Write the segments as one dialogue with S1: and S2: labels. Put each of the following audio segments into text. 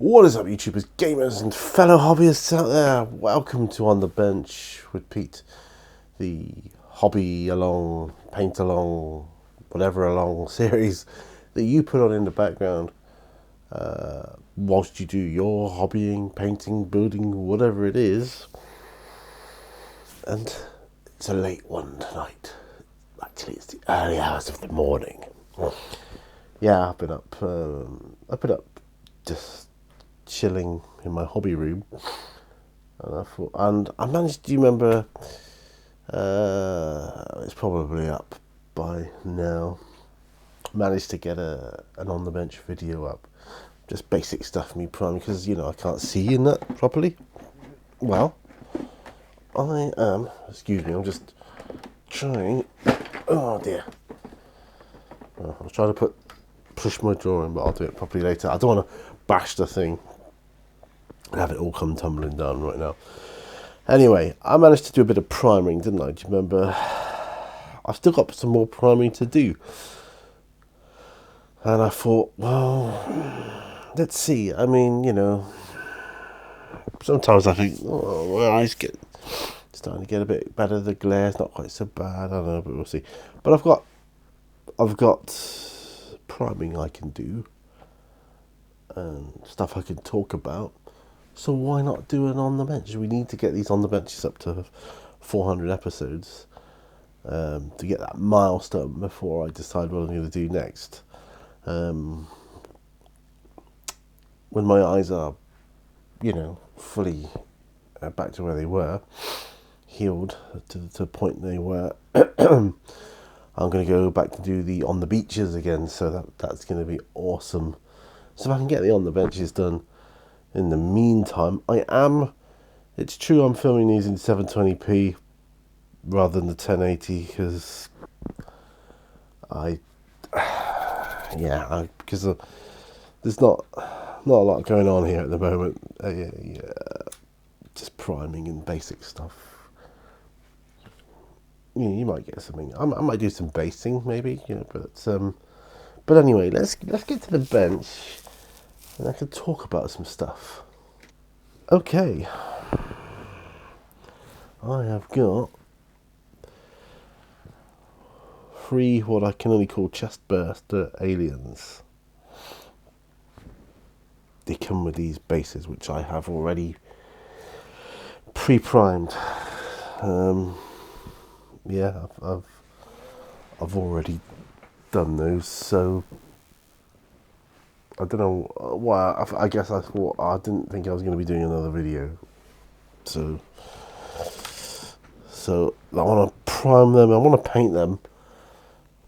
S1: What is up, YouTubers, gamers, and fellow hobbyists out there? Welcome to On the Bench with Pete, the hobby along, paint along, whatever along series that you put on in the background whilst you do your hobbying, painting, building, whatever it is. And it's a late one tonight. Actually, it's the early hours of the morning. Yeah, I've been up just chilling in my hobby room, and I managed. Do you remember? It's probably up by now. Managed to get an on the bench video up, just basic stuff. Me priming because I can't see in that properly. Well, I am. Excuse me. I'm just trying. Oh dear. I was trying to push my drawing, but I'll do it properly later. I don't want to bash the thing and have it all come tumbling down right now. Anyway, I managed to do a bit of priming, didn't I? Do you remember? I've still got some more priming to do. And I thought, well, let's see. I mean, sometimes I think, my eyes starting to get a bit better. The glare's not quite so bad. I don't know, but we'll see. But I've got priming I can do and stuff I can talk about. So why not do an on the bench? We need to get these on the benches up to 400 episodes to get that milestone before I decide what I'm going to do next. When my eyes are, fully back to where they were, healed to the point they were, I'm going to go back to do the on the beaches again. So that's going to be awesome. So if I can get the on the benches done. In the meantime, it's true I'm filming these in 720p rather than the 1080 because because there's not a lot going on here at the moment. Just priming and basic stuff. You might get something. I might do some basing maybe, but anyway, let's get to the bench. And I can talk about some stuff. Okay. I have got 3 what I can only call chestburster aliens. They come with these bases, which I have already pre-primed. I've already done those, so I don't know why. I guess I thought I didn't think I was going to be doing another video, so I want to prime them. I want to paint them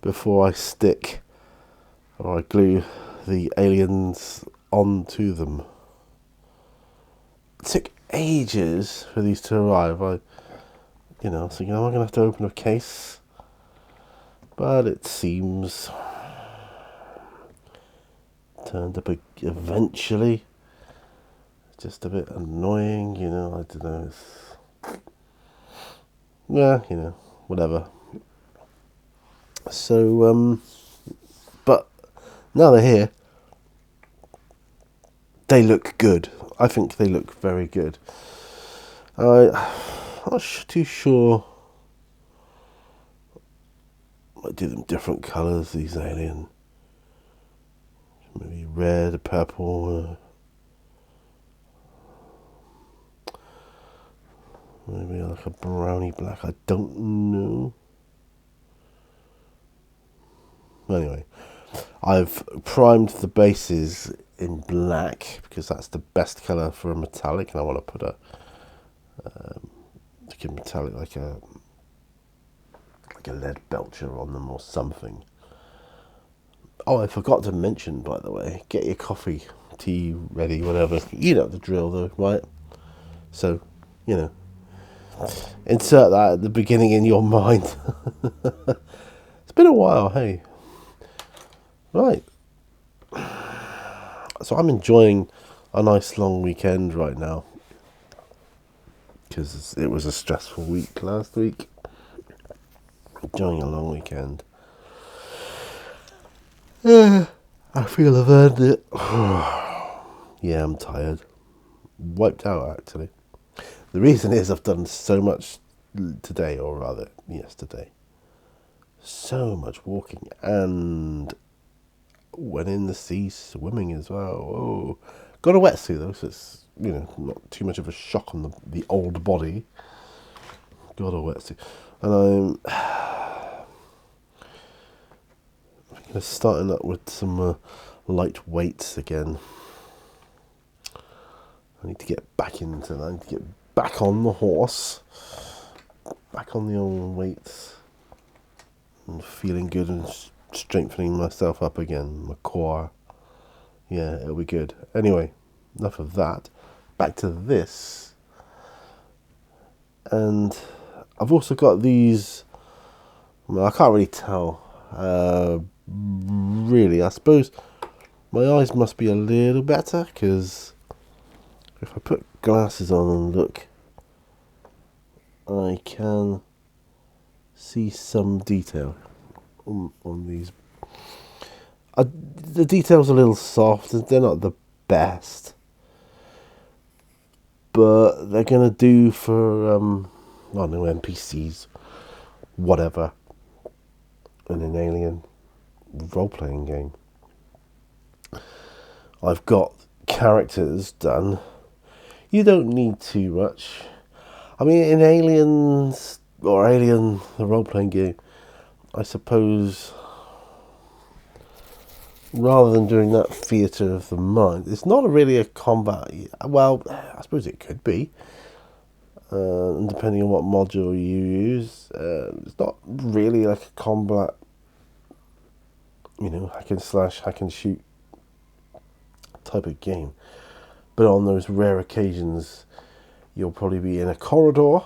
S1: before I stick or I glue the aliens onto them. It took ages for these to arrive. So I'm going to have to open a case, but it seems turned up eventually. It's just a bit annoying, I don't know. Whatever. So, but now they're here. They look good. I think they look very good. I'm not too sure. I do them different colours, these aliens. Maybe red, purple, maybe like a browny black. I don't know. Anyway, I've primed the bases in black because that's the best colour for a metallic, and I want to put a metallic like a lead belcher on them or something. Oh, I forgot to mention, by the way, get your coffee, tea ready, whatever. You know the drill, though, right? So, insert that at the beginning in your mind. It's been a while, hey. Right. So I'm enjoying a nice long weekend right now because it was a stressful week last week. Enjoying a long weekend. I feel I've earned it. Yeah, I'm tired. Wiped out, actually. The reason is I've done so much today, or rather, yesterday. So much walking, and went in the sea swimming as well. Oh, got a wetsuit though, so it's not too much of a shock on the old body. Got a wetsuit, and I'm starting up with some light weights again. I need to get back into that. I need to get back on the horse, back on the old weights, and feeling good and strengthening myself up again. My core. Yeah, it'll be good. Anyway, enough of that. Back to this. And I've also got these. Well, I can't really tell. Really, I suppose my eyes must be a little better, because if I put glasses on and look, I can see some detail on these. The detail's a little soft. They're not the best, but they're gonna do for I don't know, NPCs, whatever, in an Alien role-playing game. I've got characters done. You don't need too much. I mean, in Aliens, or Alien, the role-playing game, I suppose, rather than doing that theatre of the mind, it's not really a combat. Well, I suppose it could be. And depending on what module you use, it's not really like a combat, hack and slash, hack and shoot type of game. But on those rare occasions, you'll probably be in a corridor,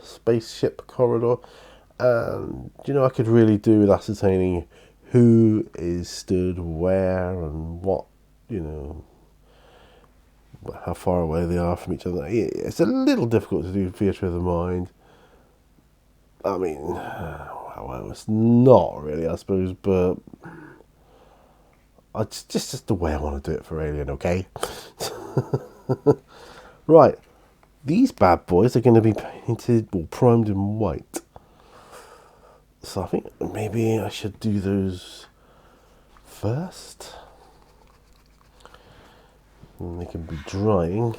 S1: spaceship corridor, and I could really do with ascertaining who is stood where and what, how far away they are from each other. It's a little difficult to do theatre of the mind. I mean, well, it's not really, I suppose, but it's just the way I want to do it for Alien, okay? Right, these bad boys are going to be painted or primed in white. So I think maybe I should do those first. And they can be drying.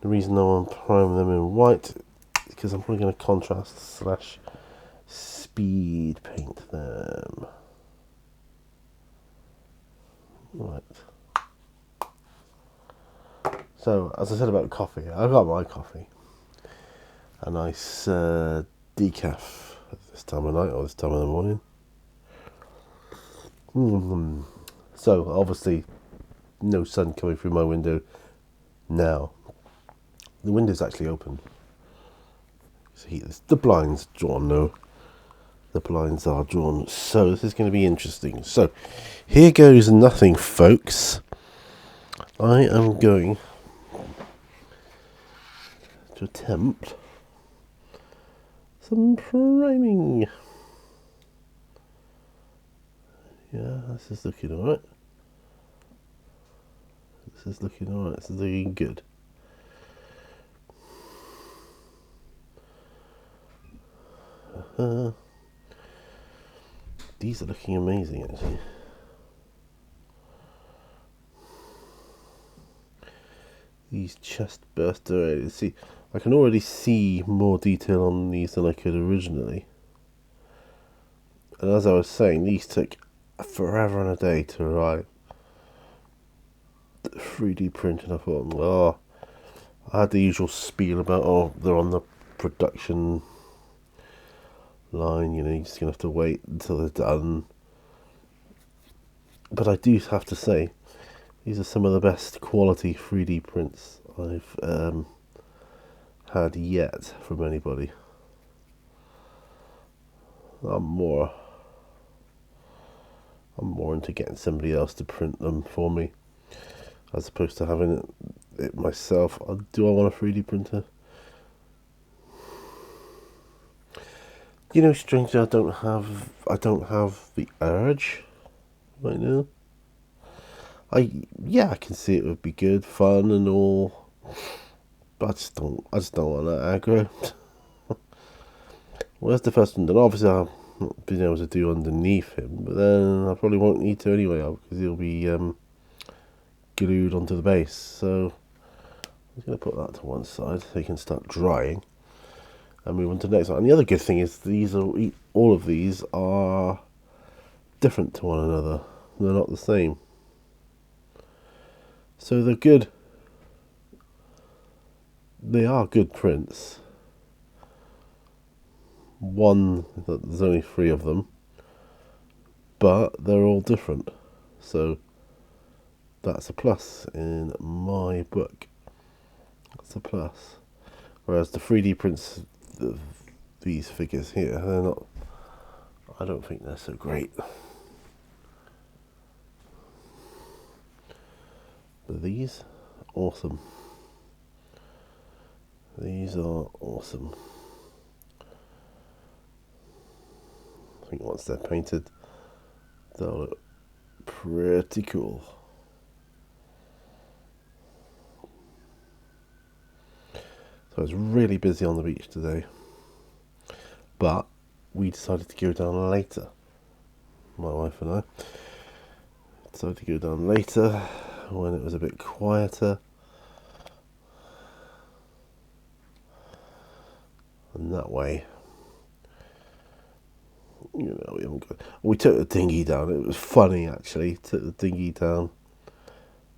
S1: The reason I want to prime them in white is because I'm probably going to contrast slash speed paint them. Right. So, as I said about coffee, I got my coffee. A nice decaf at this time of night or this time of the morning. So, obviously, no sun coming through my window now. The window's actually open. The blinds drawn, no. The blinds are drawn. So, this is going to be interesting. So, here goes nothing, folks. I am going to attempt some priming. Yeah, this is looking alright. This is looking good. These are looking amazing, actually. These chest burster. See, I can already see more detail on these than I could originally. And as I was saying, these took forever and a day to arrive. 3D printing, I thought, oh, I had the usual spiel about, they're on the production line, you're just going to have to wait until they're done. But I do have to say, these are some of the best quality 3D prints I've had yet from anybody. I'm more into getting somebody else to print them for me, as opposed to having it myself. Do I want a 3D printer? Strangely, I don't have the urge right now. Yeah, I can see it would be good fun and all, but I just don't want that aggro. Well, that's the first one done. Obviously, I've not been able to do underneath him, but then I probably won't need to anyway because he'll be glued onto the base. So I'm just going to put that to one side so he can start drying and move on to the next one. And the other good thing is all of these are different to one another. They're not the same. So they're good. They are good prints. There's only 3 of them, but they're all different. So that's a plus in my book. That's a plus. Whereas the 3D prints of these figures here, they're not. I don't think they're so great. But these, awesome. These are awesome. I think once they're painted, they'll look pretty cool. So I was really busy on the beach today, but we decided to go down later. My wife and I decided to go down later when it was a bit quieter. And that way, we took the dinghy down. It was funny actually. Took the dinghy down,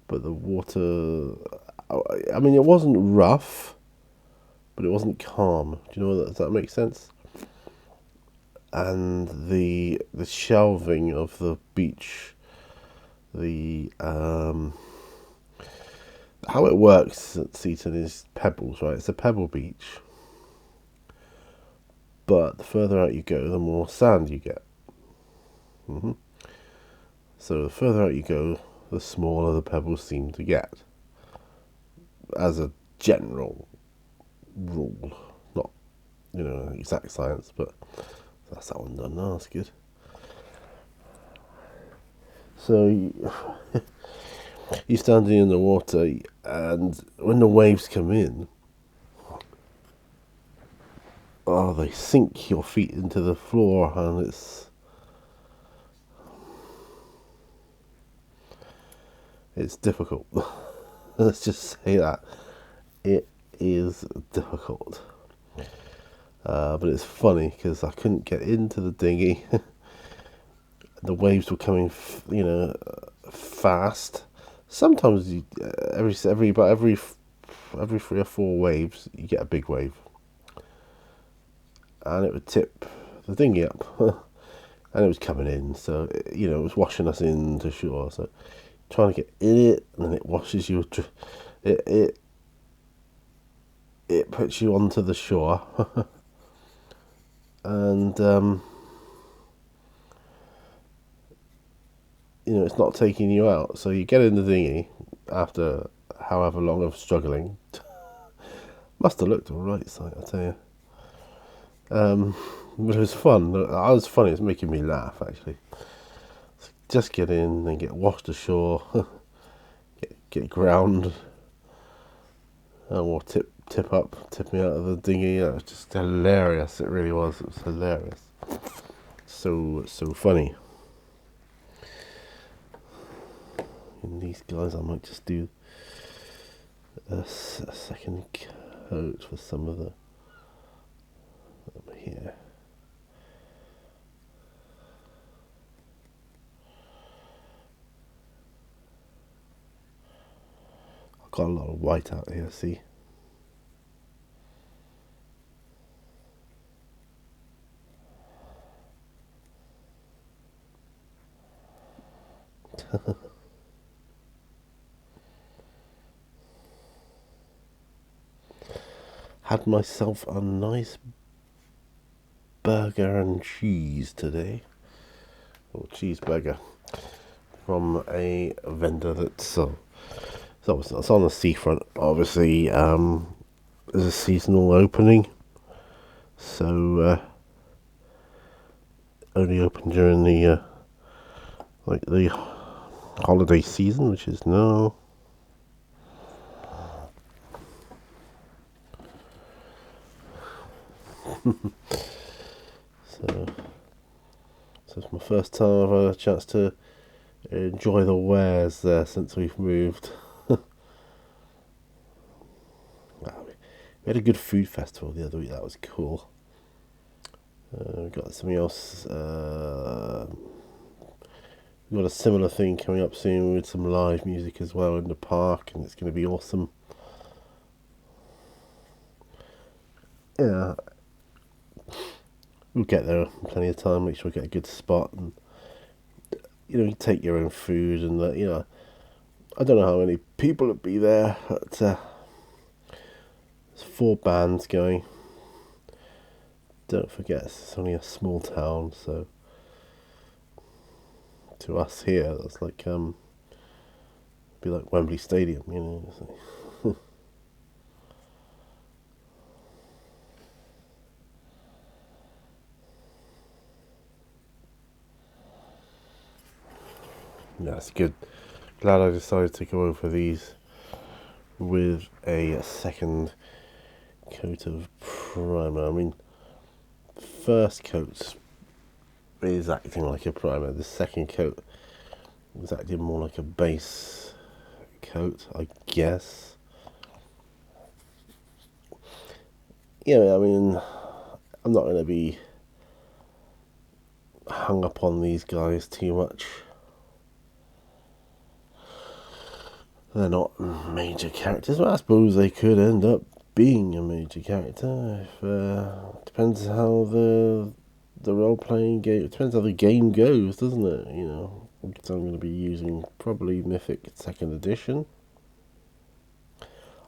S1: but the water. I mean, it wasn't rough, but it wasn't calm. Do you know does that make sense? And the shelving of the beach, how it works at Seaton is pebbles, right? It's a pebble beach. But the further out you go, the more sand you get. So the further out you go, the smaller the pebbles seem to get. As a general rule. Not, exact science, but that's that one done now, that's good. So you're standing in the water, and when the waves come in, they sink your feet into the floor, and it's difficult. Let's just say that. It is difficult. But it's funny because I couldn't get into the dinghy. The waves were coming, fast. Sometimes every 3 or 4 waves, you get a big wave. And it would tip the dinghy up. And it was coming in, so, it was washing us into shore. So trying to get in it, and then it washes you. It puts you onto the shore. And, it's not taking you out. So you get in the dinghy after however long of struggling. Must have looked alright, I tell you. But it was fun. It was funny. It was making me laugh, actually. So just get in and get washed ashore. get ground. Or tip me out of the dinghy. It was just hilarious. It really was. It was hilarious. So funny. And these guys, I might just do a second coat for some of the over here. I've got a lot of white out here, see? Had myself a nice burger and cheese today, or cheeseburger, from a vendor that's it's on the seafront. Obviously, there's a seasonal opening, so only open during the holiday season, which is now. So it's my first time I've had a chance to enjoy the wares there since we've moved. We had a good food festival the other week. That was cool. We got something else. We've got a similar thing coming up soon with some live music as well in the park, and it's going to be awesome. Yeah, we'll get there in plenty of time. Make sure we get a good spot, and you take your own food, and I don't know how many people would be there, but there's 4 bands going. Don't forget, it's only a small town, so to us here, that's like be like Wembley Stadium, So. That's good. Glad I decided to go over these with a second coat of primer. I mean, first coat is acting like a primer. The second coat is acting more like a base coat, I guess. Yeah, I mean, I'm not going to be hung up on these guys too much. They're not major characters, but I suppose they could end up being a major character. Depends how the role-playing game, it depends how the game goes, doesn't it? So I'm going to be using probably Mythic 2nd Edition.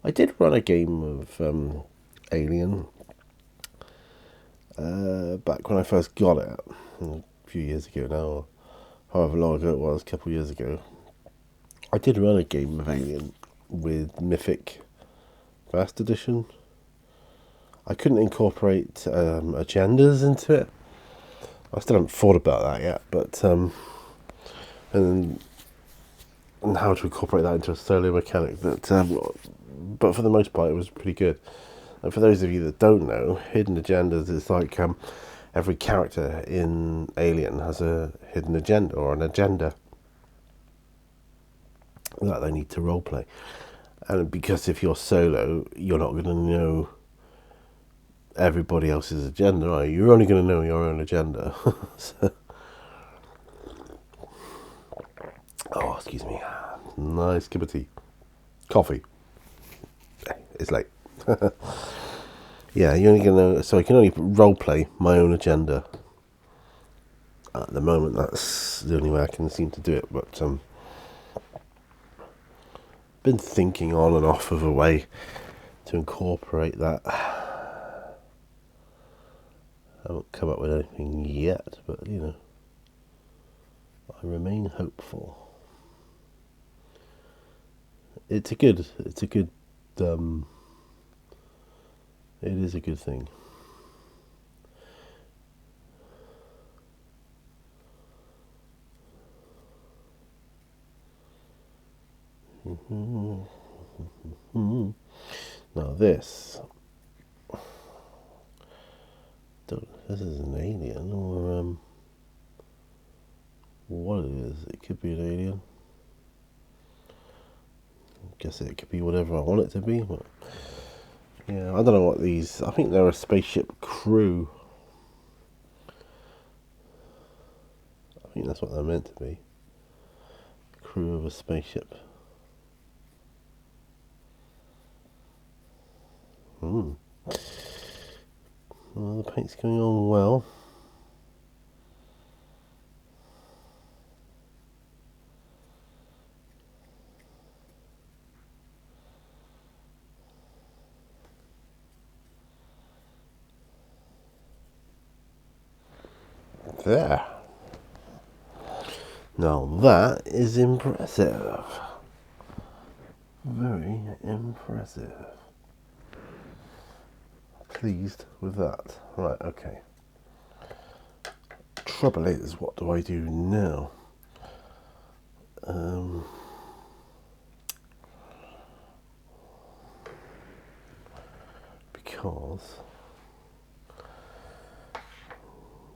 S1: I did run a game of Alien back when I first got it, a few years ago now, however long ago it was, a couple of years ago. I did run a game of Alien with Mythic 1st Edition. I couldn't incorporate agendas into it. I still haven't thought about that yet, but and how to incorporate that into a solo mechanic. But for the most part, it was pretty good. And for those of you that don't know, hidden agendas is like every character in Alien has a hidden agenda or an agenda that they need to roleplay. And because if you're solo, you're not going to know everybody else's agenda, are you? You're only going to know your own agenda. Oh, excuse me. Nice cup of tea. Coffee. It's late. Yeah, you're only going to know, so I can only roleplay my own agenda. At the moment, that's the only way I can seem to do it, but been thinking on and off of a way to incorporate that. I haven't come up with anything yet, but I remain hopeful. It is a good thing. Now this is an alien, or what it is. It could be an alien. I guess it could be whatever I want it to be. But yeah, I don't know what these. I think they're a spaceship crew. I think that's what they're meant to be. Crew of a spaceship. Well, the paint's going on well. There. Now that is impressive. Very impressive. Pleased with that. Right, okay. Trouble is, what do I do now? Because,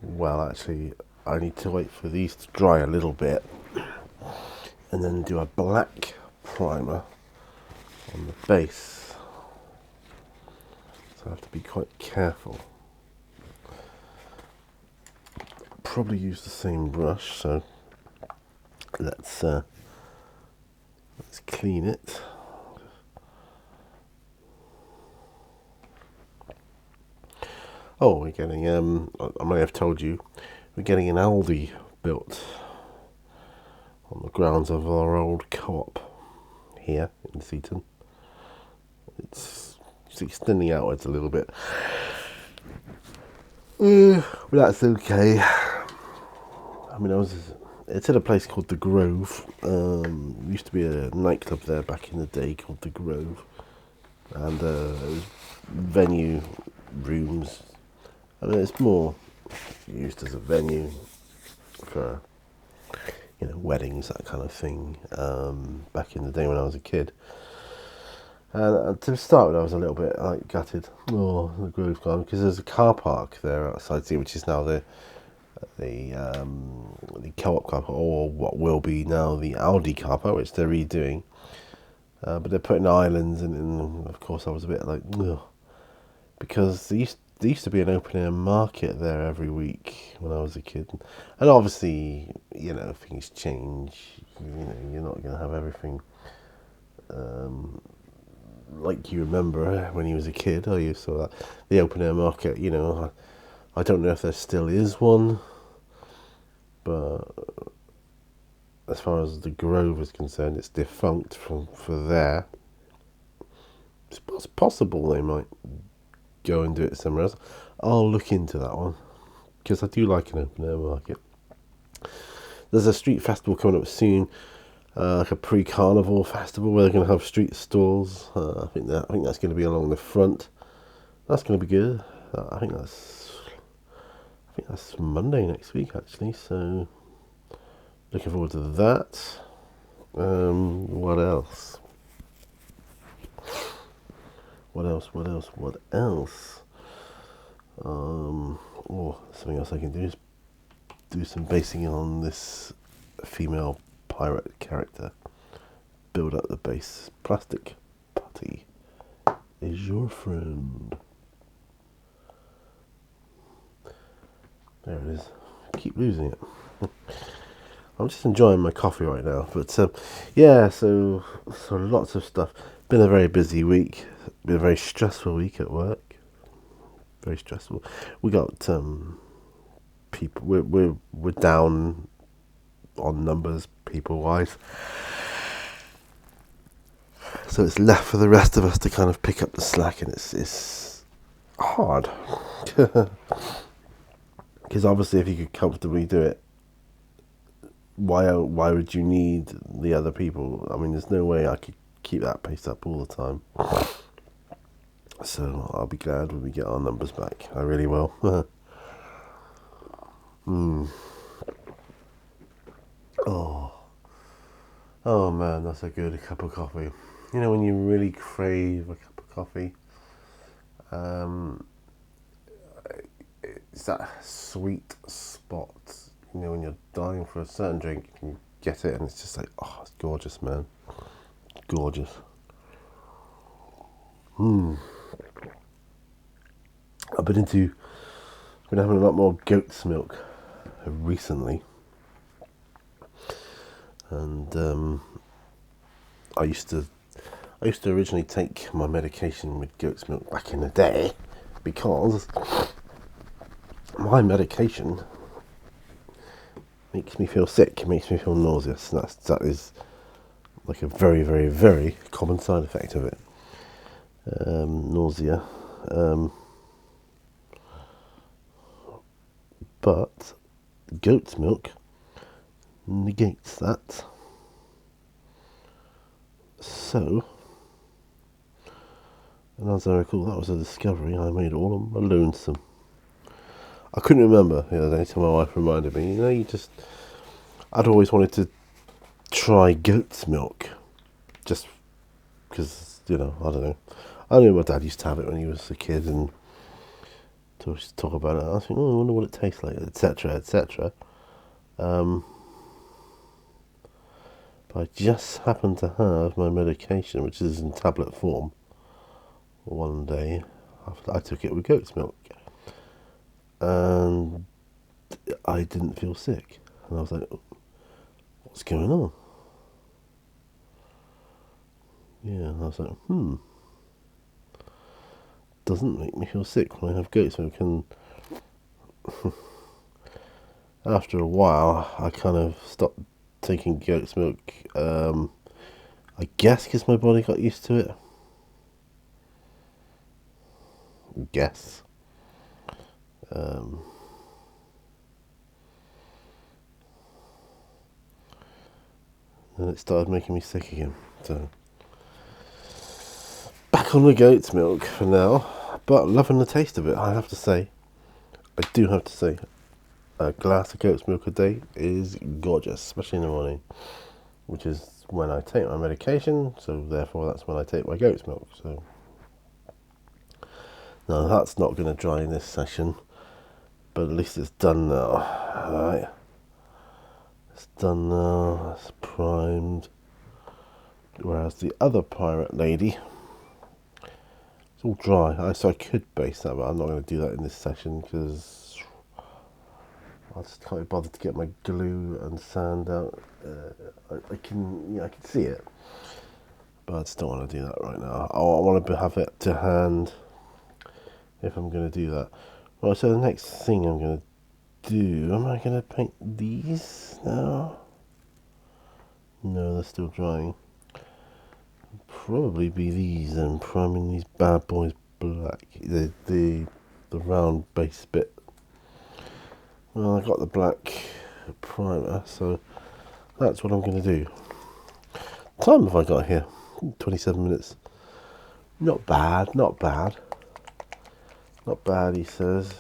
S1: well, actually, I need to wait for these to dry a little bit and then do a black primer on the base. So I have to be quite careful. Probably use the same brush, so let's clean it. Oh, we're getting I may have told you, we're getting an Aldi built on the grounds of our old co-op here in Seaton. It's extending outwards a little bit, but that's okay. I mean, it's at a place called The Grove. Used to be a nightclub there back in the day called The Grove, and it was venue rooms. I mean, it's more used as a venue for, you know, weddings, that kind of thing, back in the day when I was a kid. And to start with, I was a little bit like gutted. Oh, the Grove's gone, because there's a car park there outside here, which is now the co-op car park, or what will be now the Aldi car park, which they're redoing. But they're putting islands in, and of course I was a bit like, ugh, because there used to be an open air market there every week when I was a kid, and obviously, you know, things change. You know, you're not going to have everything like you remember when you was a kid, are you? So that the open air market, you know, I don't know if there still is one, but as far as the Grove is concerned, it's defunct for there. It's possible they might go and do it somewhere else. I'll look into that one, because I do like an open air market. There's a street festival coming up soon, like a pre-carnival festival where they're going to have street stalls. I think that's going to be along the front. That's going to be good. I think that's Monday next week, actually. So looking forward to that. What else? Something else I can do is do some basing on this female pirate character. Build up the base. Plastic Putty is your friend. There it is. Keep losing it. I'm just enjoying my coffee right now. But yeah, so lots of stuff. Been a very busy week. Been a very stressful week at work. Very stressful. We got people. We're down on numbers, people wise. So it's left for the rest of us to kind of pick up the slack, and it's hard. Because obviously, if you could comfortably do it, why would you need the other people? I mean, there's no way I could keep that pace up all the time. So I'll be glad when we get our numbers back. I really will. Oh man, that's a good cup of coffee. You know, when you really crave a cup of coffee, it's that sweet spot. You know, when you're dying for a certain drink, you get it, and it's just like, oh, it's gorgeous, man. Gorgeous. I've been having a lot more goat's milk recently, and I used to originally take my medication with goat's milk back in the day, because my medication makes me feel sick, makes me feel nauseous, and that is like a very, very, very common side effect of it. Nausea. But goat's milk negates that. So, and as I recall, that was a discovery I made all on my lonesome. I couldn't remember the other day till my wife reminded me. You know, I'd always wanted to try goat's milk, just because, you know, I don't know. I know my dad used to have it when he was a kid, and to talk about it. I think, oh, I wonder what it tastes like, etc., etc. But I just happened to have my medication, which is in tablet form, one day after I took it with goat's milk, and I didn't feel sick, and I was like, what's going on? Yeah, and I was like, doesn't make me feel sick when I have goat's milk. And after a while I kind of stopped taking goat's milk, I guess because my body got used to it. Guess. And it started making me sick again. So back on the goat's milk for now, but loving the taste of it. I have to say, I do have to say, a glass of goat's milk a day is gorgeous, especially in the morning, which is when I take my medication, so therefore that's when I take my goat's milk. So now that's not going to dry in this session, but at least it's done now. Alright, it's done now, it's primed, whereas the other pirate lady, it's all dry. So I could base that, but I'm not going to do that in this session because I just can't be bothered to get my glue and sand out. I can see it, but I just don't want to do that right now. I want to have it to hand if I'm going to do that. Right, so the next thing I'm going to do, am I going to paint these now? No, they're still drying. Probably be these and priming these bad boys black. The round base bit. Well, I got the black primer, so that's what I'm going to do. What time have I got here? 27 minutes. Not bad, not bad. Not bad, he says.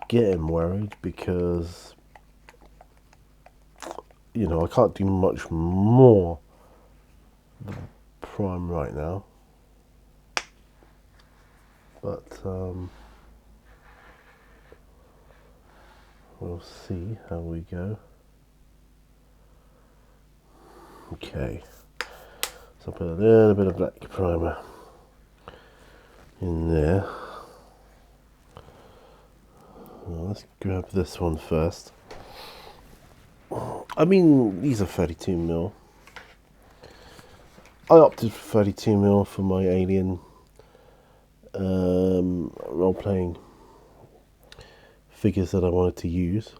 S1: Getting worried because, you know, I can't do much more prime right now. But we'll see how we go. Okay. So I'll put a little bit of black primer in there. Well, let's grab this one first. I mean, these are 32mm. I opted for 32mm for my Alien role-playing figures that I wanted to use.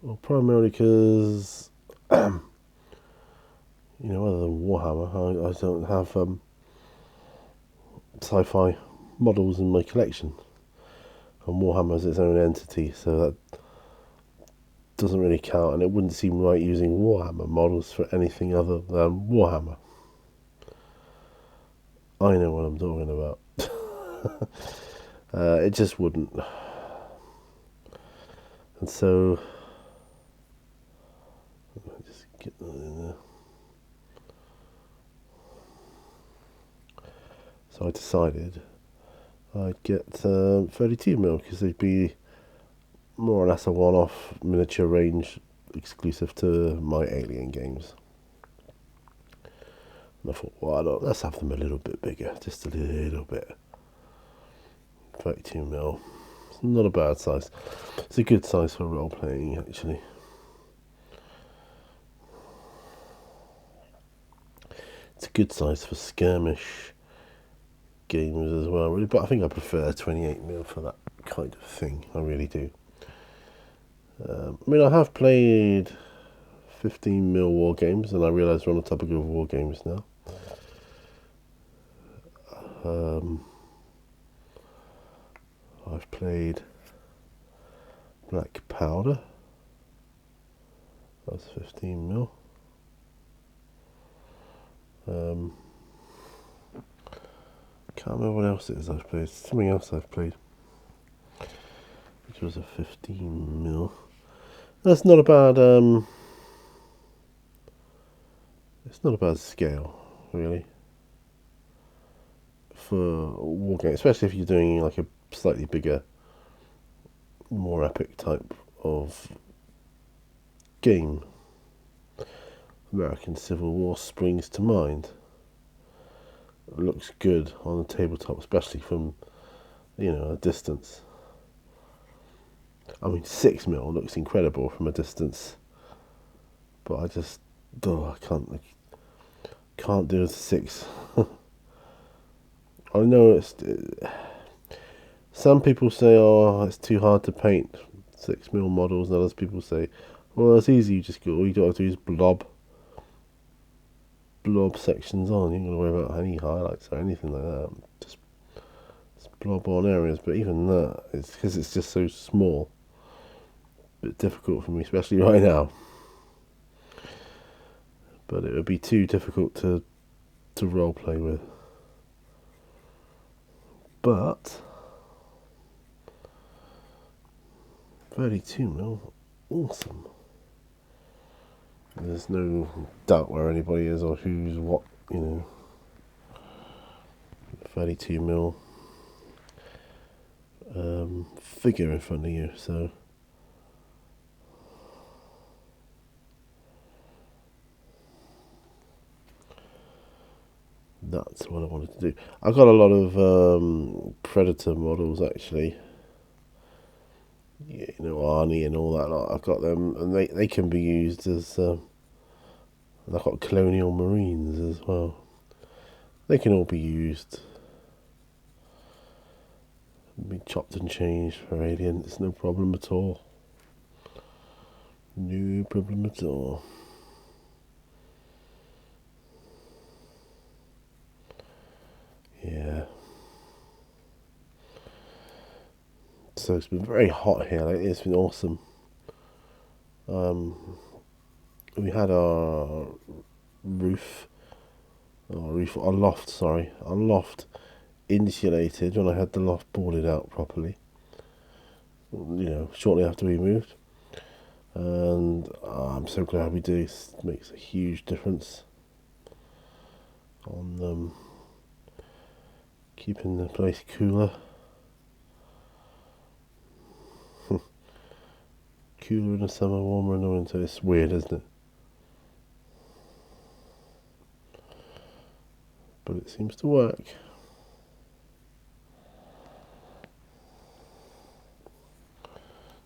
S1: Well, primarily because, you know, other than Warhammer, I don't have sci-fi models in my collection. And Warhammer is its own entity, so that doesn't really count, and it wouldn't seem right using Warhammer models for anything other than Warhammer. I know what I'm talking about. It just wouldn't. And so, just get that in there. So I decided I'd get 32mm because they'd be more or less a one-off miniature range exclusive to my Alien games. And I thought, why not? Let's have them a little bit bigger, just a little bit. 32mm. It's not a bad size. It's a good size for role playing, actually. It's a good size for skirmish games as well, really. But I think I prefer 28mm for that kind of thing. I really do. I mean, I have played 15mm war games, and I realise we're on the topic of war games now. I've played Black Powder. That's 15mm. Can't remember what else it is I've played. Something else I've played, which was a 15mm. That's not a bad it's not a bad scale, really, for wargame, especially if you're doing like a slightly bigger, more epic type of game. American Civil War springs to mind. It looks good on the tabletop, especially from, a distance. I mean, 6mm looks incredible from a distance, but I just, I can't do it 6. I know some people say, oh, it's too hard to paint 6mm models, and others people say, well, it's easy. You just all you got to do is blob sections on. You don't got to worry about any highlights or anything like that. Just blob on areas. But even that, it's because it's just so small. A bit difficult for me, especially right now. But it would be too difficult to role play with. But 32mm, awesome. There's no doubt where anybody is or who's what, 32mm figure in front of you, so that's what I wanted to do. I've got a lot of Predator models actually. Arnie and all that lot. I've got them, and they can be used as. I've got Colonial Marines as well. They can all be used. Be chopped and changed for Alien. It's no problem at all. No problem at all. Yeah. So it's been very hot here. It's been awesome. We had our loft insulated when I had the loft boarded out properly. Shortly after we moved, and I'm so glad we do. It makes a huge difference on keeping the place cooler. Cooler in the summer, warmer in the winter. It's weird, isn't it? But it seems to work.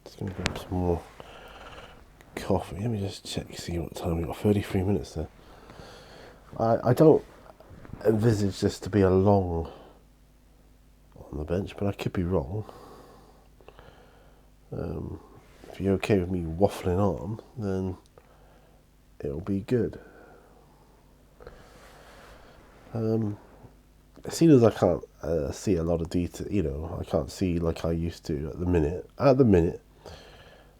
S1: Just going to grab some more coffee. Let me just check, see what time we've got. 33 minutes there. I don't envisage this to be a long on the bench, but I could be wrong. If you're okay with me waffling on, then it'll be good. Seeing as I can't see a lot of detail, I can't see like I used to at the minute.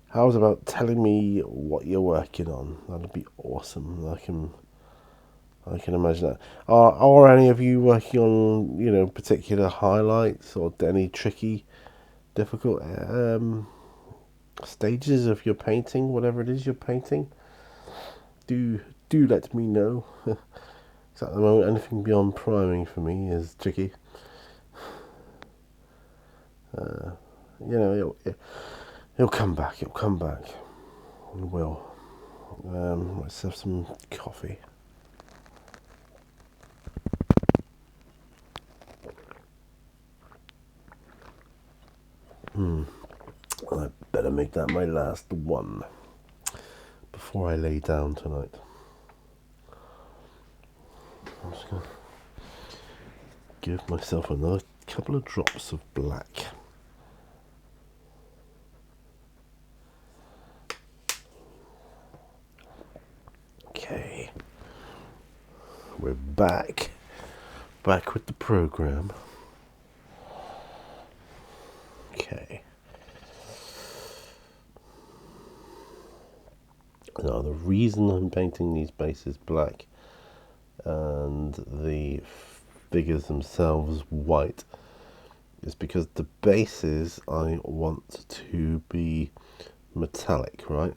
S1: How's about telling me what you're working on? That'd be awesome. I can imagine that. Are any of you working on particular highlights or any tricky, difficult stages of your painting, whatever it is you're painting? Do let me know. Because at the moment, anything beyond priming for me is tricky. It'll come back. It will. Let's have some coffee. I better make that my last one before I lay down tonight. I'm just going to give myself another couple of drops of black. Okay. We're back with the program. Okay. Now, the reason I'm painting these bases black and the figures themselves white is because the bases I want to be metallic, right?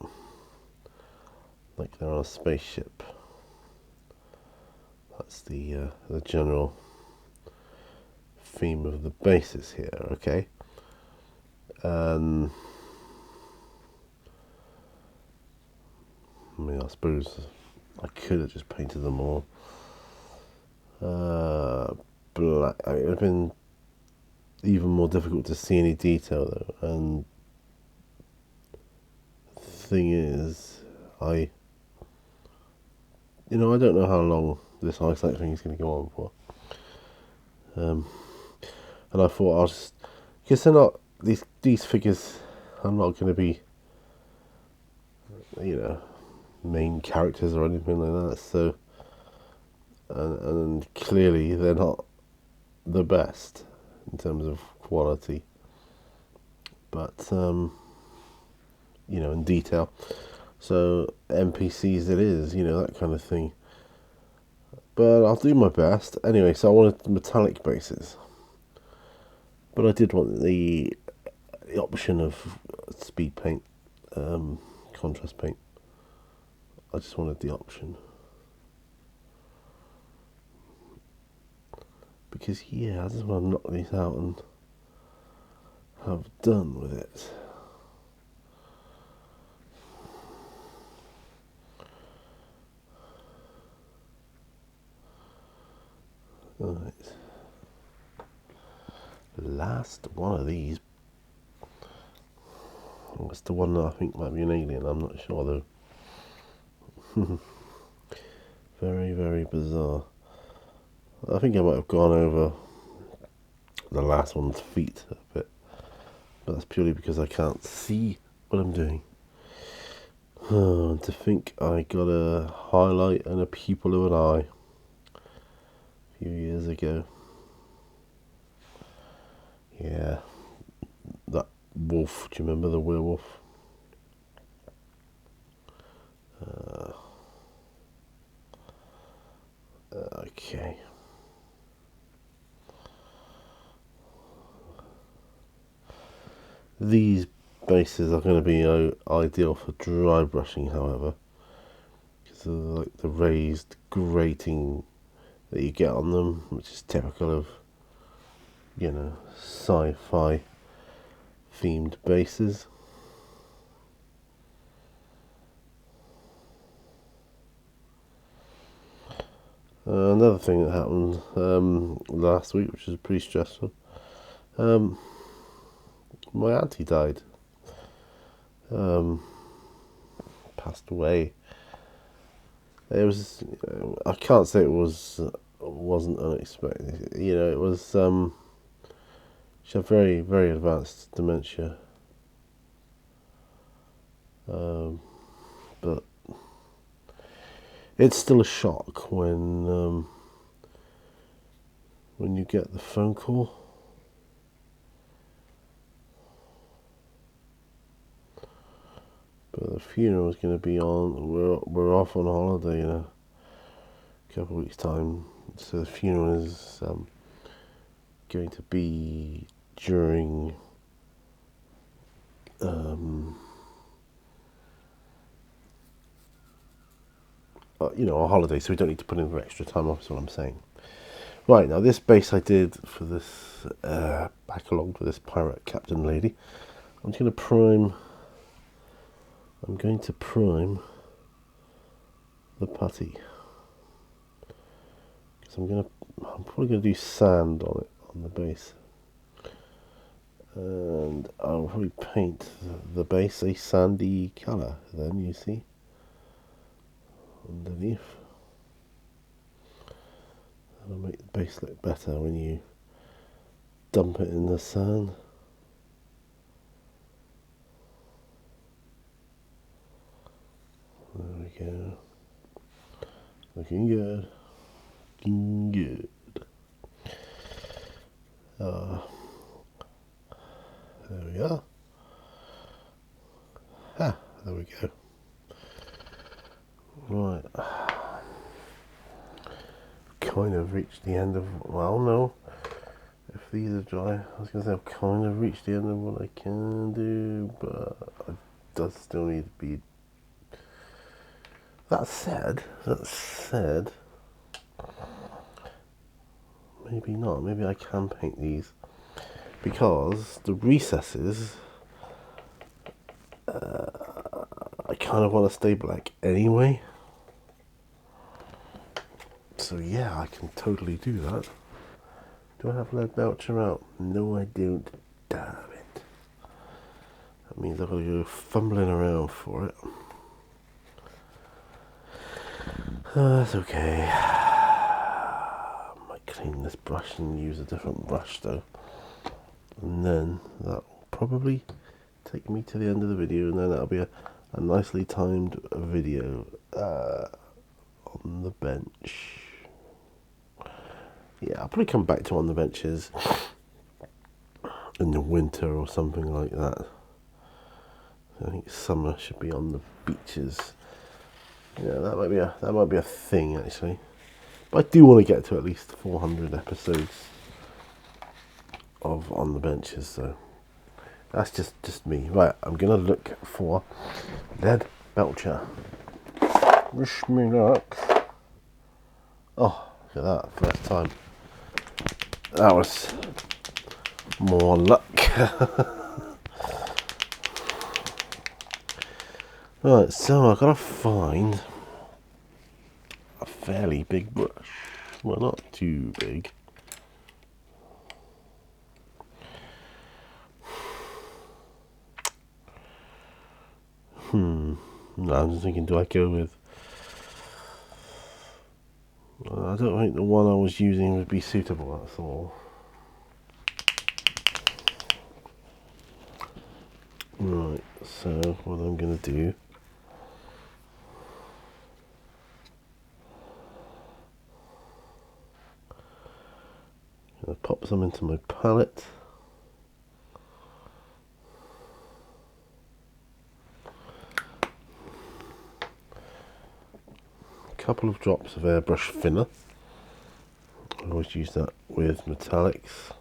S1: Like they're on a spaceship. That's the general theme of the bases here, okay? And I mean, I suppose I could have just painted them all black. I mean, it would have been even more difficult to see any detail though. And the thing is, I don't know how long this eyesight thing is going to go on for. And I thought I'll just, because they're not, these figures are not going to be, main characters or anything like that. So, and clearly they're not the best in terms of quality, but in detail. So NPCs it is, that kind of thing. But I'll do my best. Anyway, so I wanted metallic bases. But I did want the option of speed paint, contrast paint. I just wanted the option. Because, I just want to knock these out and have done with it. Right. Last one of these. It's the one that I think might be an alien. I'm not sure though. Very, very bizarre. I think I might have gone over the last one's feet a bit, but that's purely because I can't see what I'm doing. To think I got a highlight and a pupil of an eye a few years ago. Yeah, that wolf, do you remember the werewolf? Okay. These bases are going to be ideal for dry brushing, however, because of the raised grating that you get on them, which is typical of sci-fi themed bases. Another thing that happened last week, which was pretty stressful, my auntie died. Passed away. It was, I can't say it wasn't unexpected. It was, she had very, very advanced dementia. But it's still a shock when you get the phone call. But the funeral is going to be on. We're off on holiday in a couple of weeks' time, so the funeral is going to be during a holiday, so we don't need to put in for extra time off. Is what I'm saying. Right, now this base I did for this back along for this pirate captain lady. I'm going to prime the putty. Because I'm probably going to do sand on it, on the base. And I'll probably paint the base a sandy colour then, you see, underneath. That'll make the base look better when you dump it in the sand. There we go. Looking good. Looking good. There we are. There we go. Right. Kind of reached the end of, well, no. If these are dry, I was going to say I've kind of reached the end of what I can do, but does still need to be. That said, maybe not. Maybe I can paint these because the recesses, I kind of want to stay black anyway. So yeah, I can totally do that. Do I have Leadbelcher out? No, I don't. Damn it. That means I've got to go fumbling around for it. That's okay. I might clean this brush and use a different brush though. And then that will probably take me to the end of the video, and then that'll be a nicely timed video on the bench. Yeah, I'll probably come back to on the benches in the winter or something like that. I think summer should be on the beaches. Yeah, that might be a thing actually. But I do want to get to at least 400 episodes of on the benches, so that's just me. Right, I'm gonna look for Leadbelcher. Wish me luck. Oh, look at that, first time. That was more luck. Right, so I've got to find a fairly big brush. Well, not too big. No, I'm just thinking, do I go with... I don't think the one I was using would be suitable, that's all. Right, so what I'm going to do... I'm going to pop some into my palette. Couple of drops of airbrush thinner. I always use that with metallics.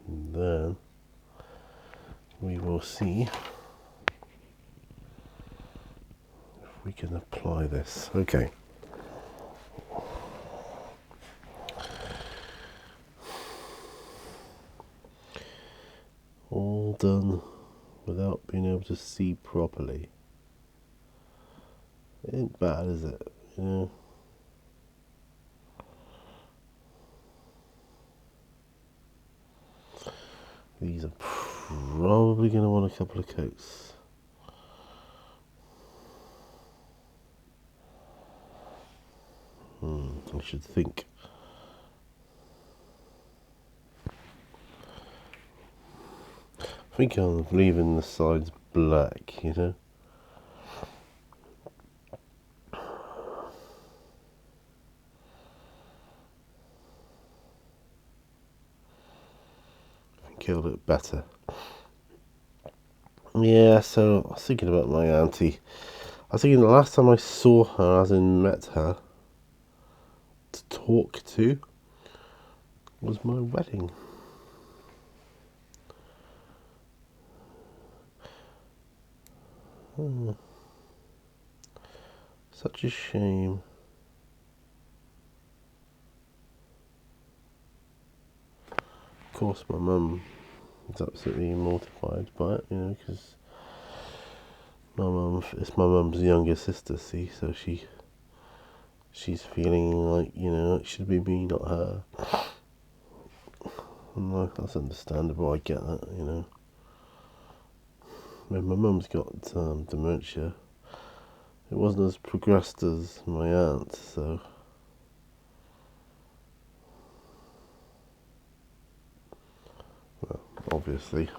S1: And then we will see if we can apply this. Okay. All done without being able to see properly. It ain't bad, is it? Yeah. These are probably going to want a couple of coats. I should think. I think I'm leaving the sides black, you know. It'll look better. Yeah, so I was thinking about my auntie. I was thinking the last time I saw her, as in met her, to talk to, was my wedding. Such a shame. Of course, my mum is absolutely mortified by it, you know, because it's my mum's younger sister, see, so she's feeling like, you know, it should be me, not her. No, that's understandable, I get that, you know. When my mum's got dementia, it wasn't as progressed as my aunt, so... Well, obviously.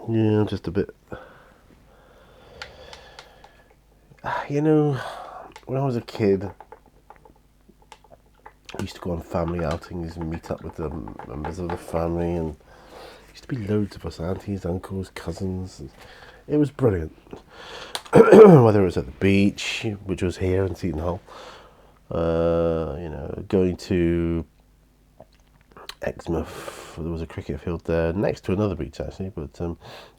S1: Yeah, just a bit... You know, when I was a kid, I used to go on family outings and meet up with the members of the family, and there used to be loads of us, aunties, uncles, cousins. It was brilliant. Whether it was at the beach, which was here in Seton Hall, you know, going to Exmouth. There was a cricket field there next to another beach actually, but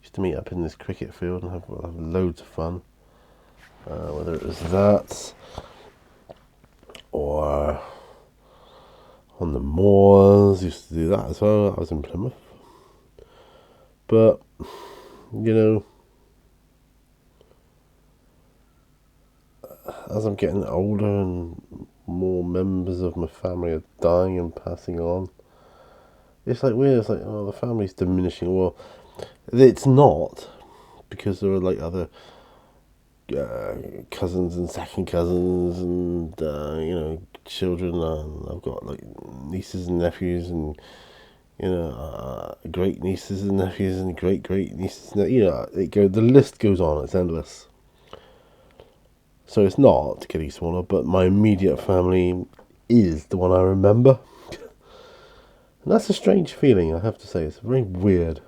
S1: used to meet up in this cricket field and have loads of fun. Whether it was that or on the moors, used to do that as well. I was in Plymouth, but you know, as I'm getting older and more members of my family are dying and passing on, it's like weird. It's like, oh, the family's diminishing. Well, it's not, because there are like other cousins and second cousins and you know, children. I've got like nieces and nephews and you know, great nieces and nephews and great nieces. You know, the list goes on. It's endless. So it's not getting smaller, but my immediate family is the one I remember. And that's a strange feeling, I have to say. It's very weird.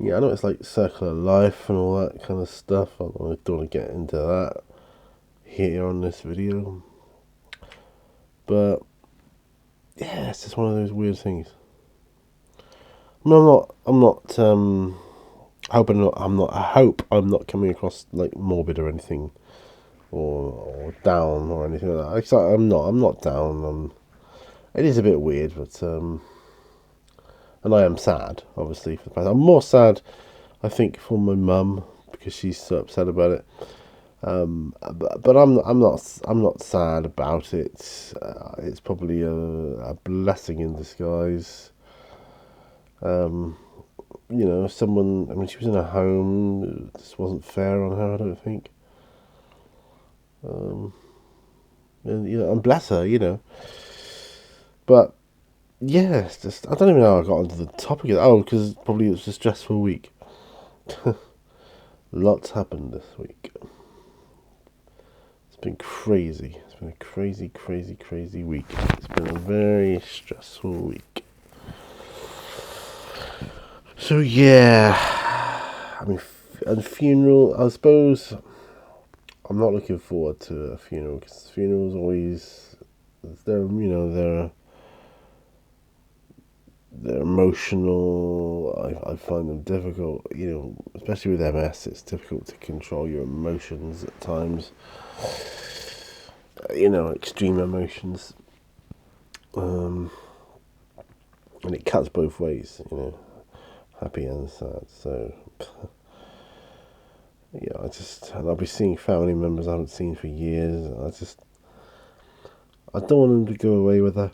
S1: Yeah, I know it's like circular life and all that kind of stuff. I don't want to get into that here on this video. But yeah, it's just one of those weird things. I mean, I hope I'm not coming across like morbid or anything, or down or anything like that. I'm not down. It is a bit weird, but and I am sad, obviously, for the past. I'm more sad, I think, for my mum because she's so upset about it. But I'm not sad about it. It's probably a blessing in disguise. You know, I mean, she was in a home. This wasn't fair on her, I don't think. And you know, and bless her, you know. But yeah, it's just, I don't even know how I got onto the topic. Oh, because probably it was a stressful week. Lots happened this week. It's been crazy. It's been a crazy week. It's been a very stressful week. So yeah, I mean, and funeral, I suppose I'm not looking forward to a funeral because funerals always, they're emotional. I find them difficult, you know, especially with MS. It's difficult to control your emotions at times. You know, extreme emotions, and it cuts both ways. You know, happy and sad. So yeah, I'll be seeing family members I haven't seen for years. I don't want them to go away with a.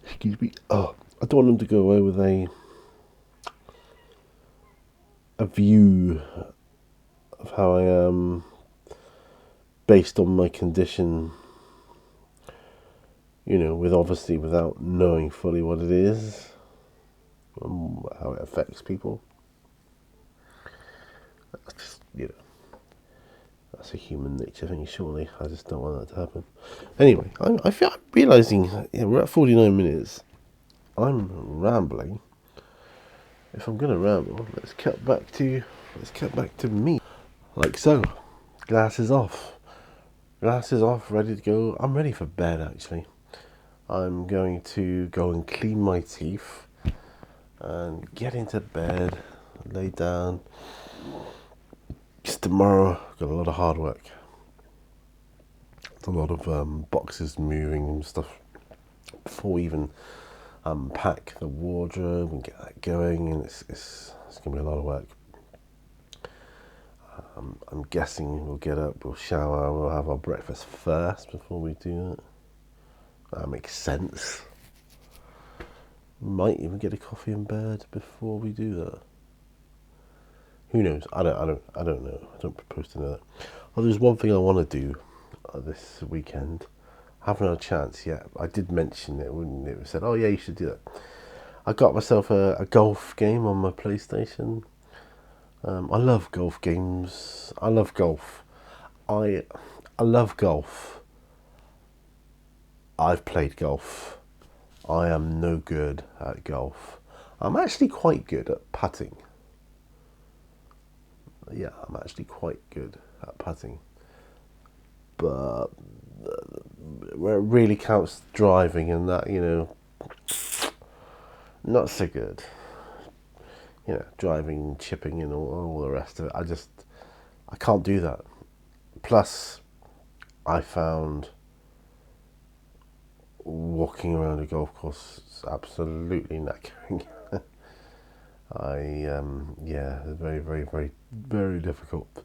S1: Excuse me. Oh, I don't want them to go away with a view of how I am based on my condition. You know, without knowing fully what it is, how it affects people. You know, that's a human nature thing, surely. I just don't want that to happen. Anyway, I'm realising, we're at 49 minutes. I'm rambling. If I'm gonna ramble, let's cut back to me. Like so. Glasses off. Ready to go. I'm ready for bed actually. I'm going to go and clean my teeth and get into bed, lay down. Because tomorrow I've got a lot of hard work. It's a lot of boxes moving and stuff before we even unpack the wardrobe and get that going, and it's going to be a lot of work. I'm guessing we'll get up, we'll shower, we'll have our breakfast first before we do that. That makes sense. Might even get a coffee in bed before we do that. Who knows? I don't know. I don't propose to know that. Well, there's one thing I want to do this weekend. I haven't had a chance yet. I did mention it, wouldn't it? I said, oh yeah, you should do that. I got myself a golf game on my PlayStation. I love golf games. I love golf. I love golf. I've played golf. I am no good at golf. I'm actually quite good at putting. Yeah, I'm actually quite good at putting. But where it really counts driving and that, you know, not so good. You know, driving, chipping and all the rest of it. I can't do that. Plus, I found walking around a golf course is absolutely knackering. Yeah, it's very, very, very, very difficult.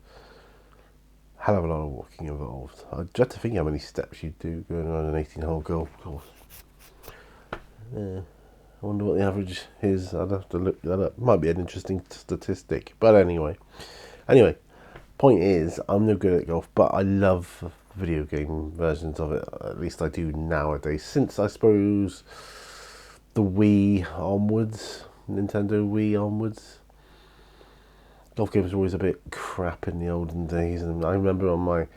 S1: Hell of a lot of walking involved. I dread to think how many steps you do going around an 18-hole golf course. Yeah, I wonder what the average is. I'd have to look that up. Might be an interesting statistic. But anyway, point is, I'm no good at golf, but I love video game versions of it. At least I do nowadays. Since I suppose the Wii onwards, Nintendo Wii onwards. Golf games were always a bit crap in the olden days, and I remember on my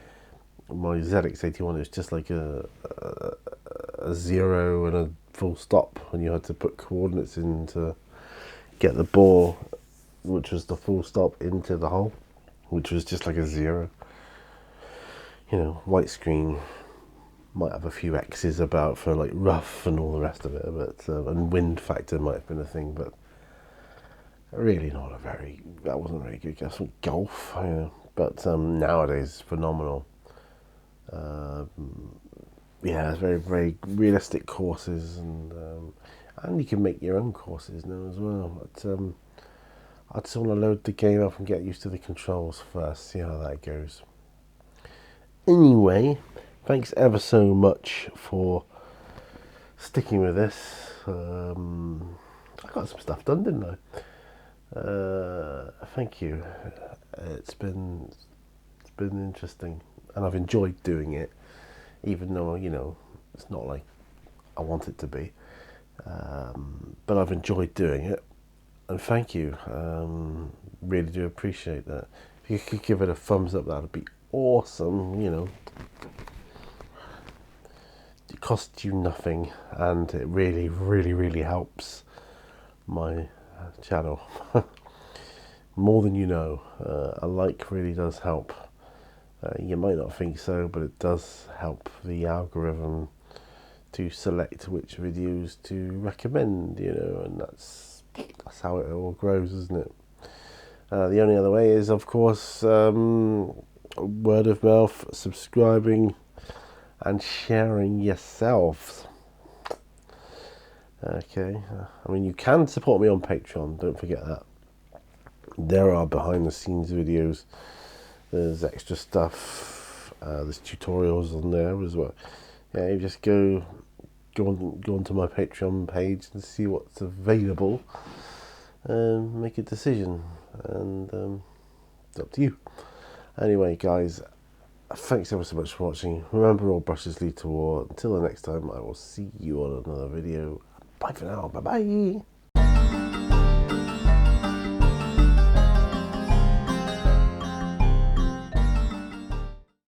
S1: ZX81 it was just like a zero and a full stop, and you had to put coordinates in to get the ball, which was the full stop, into the hole, which was just like a zero. You know, white screen might have a few X's about for like rough and all the rest of it, but and wind factor might have been a thing, but really that wasn't a very good guess for golf. But nowadays, phenomenal. Yeah, it's very, very realistic courses, and you can make your own courses now as well. But I just want to load the game up and get used to the controls first, see how that goes. Anyway, thanks ever so much for sticking with this. I got some stuff done, didn't I? Thank you. It's been interesting, and I've enjoyed doing it, even though, you know, it's not like I want it to be. But I've enjoyed doing it, and thank you. Really do appreciate that. If you could give it a thumbs up, that'd be awesome. You know, it costs you nothing, and it really, really, really helps my channel. More than you know. A like really does help. You might not think so, but it does help the algorithm to select which videos to recommend, you know, and that's how it all grows, isn't it? The only other way is, of course, word of mouth, subscribing and sharing yourselves. Okay, I mean, you can support me on Patreon, don't forget that. There are behind the scenes videos, there's extra stuff, there's tutorials on there as well. Yeah, you just go onto my Patreon page and see what's available, and make a decision, and it's up to you. Anyway, guys, thanks ever so much for watching. Remember, all brushes lead to war. Until the next time, I will see you on another video. Bye for now. Bye bye.